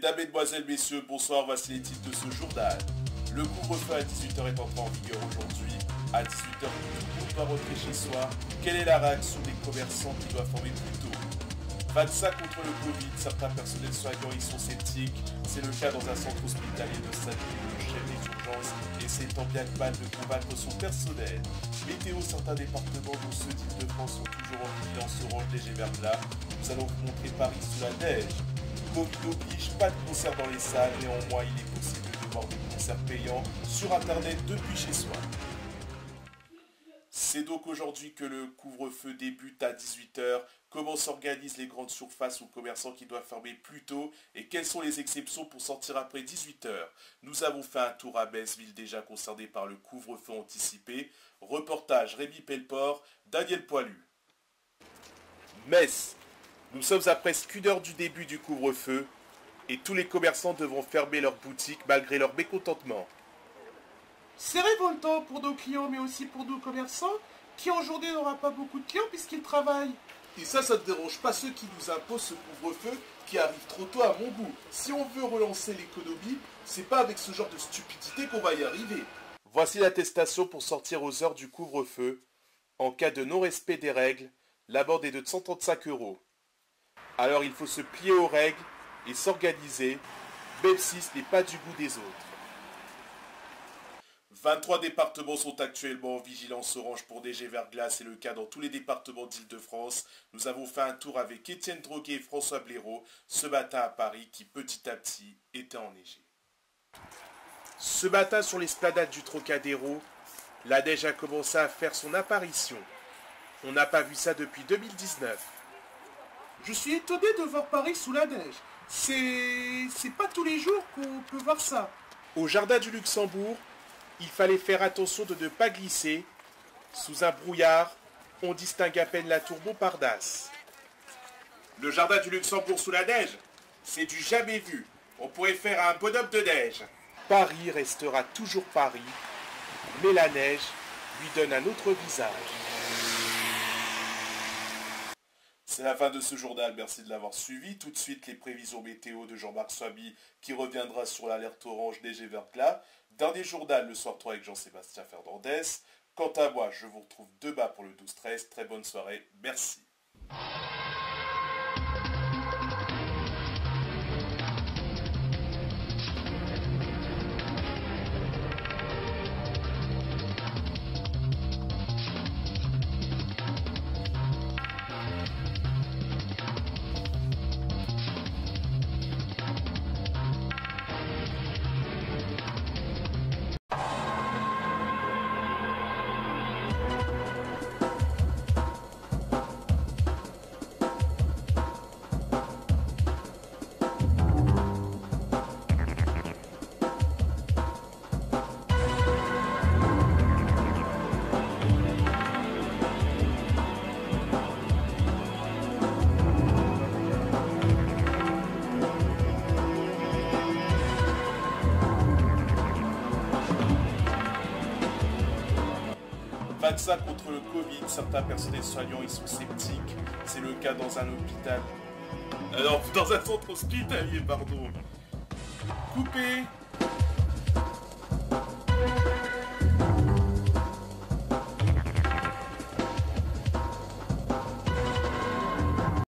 Mesdames, Mesdemoiselles, Messieurs, bonsoir, voici les titres de ce journal. Le couvre-feu à 18h est entré en vigueur aujourd'hui. À 18h, tout le monde doit rentrer chez soi. Quelle est la réaction des commerçants qui doivent former plus tôt? Vaccin contre le Covid, certains personnels soignants y sont sceptiques. C'est le cas dans un centre hospitalier de Saint-Denis. Le chef des urgences essaie tant bien que mal de convaincre son personnel. Météo, certains départements, dont ceux d'Île-de-France, sont toujours en vigilance orange léger verglas. Nous allons vous montrer Paris sous la neige. Covid oblige, pas de concert dans les salles, néanmoins il est possible de voir des concerts payants sur internet depuis chez soi. C'est donc aujourd'hui que le couvre-feu débute à 18h. Comment s'organisent les grandes surfaces ou commerçants qui doivent fermer plus tôt et quelles sont les exceptions pour sortir après 18h? Nous avons fait un tour à Metz, ville déjà concernée par le couvre-feu anticipé. Reportage Rémi Pelleport, Daniel Poilu. Metz. Nous sommes à presque 1 heure du début du couvre-feu et tous les commerçants devront fermer leurs boutiques malgré leur mécontentement. C'est révoltant pour nos clients mais aussi pour nos commerçants qui en journée n'aura pas beaucoup de clients puisqu'ils travaillent. Et ça ne dérange pas ceux qui nous imposent ce couvre-feu qui arrive trop tôt à mon goût. Si on veut relancer l'économie, c'est pas avec ce genre de stupidité qu'on va y arriver. Voici l'attestation pour sortir aux heures du couvre-feu. En cas de non-respect des règles, l'amende est de 135 €. Alors il faut se plier aux règles et s'organiser, même si ce n'est pas du goût des autres. 23 départements sont actuellement en vigilance orange pour neige et verglas, c'est le cas dans tous les départements d'Île-de-France. Nous avons fait un tour avec Étienne Droguet et François Blaireau ce matin à Paris qui petit à petit était enneigé. Ce matin sur l'esplanade du Trocadéro, la neige a commencé à faire son apparition. On n'a pas vu ça depuis 2019. Je suis étonné de voir Paris sous la neige. C'est pas tous les jours qu'on peut voir ça. Au jardin du Luxembourg, il fallait faire attention de ne pas glisser. Sous un brouillard, on distingue à peine la tour Montparnasse. Le jardin du Luxembourg sous la neige, c'est du jamais vu. On pourrait faire un bonhomme de neige. Paris restera toujours Paris, mais la neige lui donne un autre visage. C'est la fin de ce journal, merci de l'avoir suivi. Tout de suite, les prévisions météo de Jean-Marc Soamy qui reviendra sur l'alerte orange neige et verglas. Dernier journal le soir 3 avec Jean-Sébastien Fernandez. Quant à moi, je vous retrouve demain pour le 12-13. Très bonne soirée, merci. Vaccin contre le Covid, certains personnels soignants y sont sceptiques. C'est le cas dans un hôpital. Alors, dans un centre hospitalier, pardon. Coupé.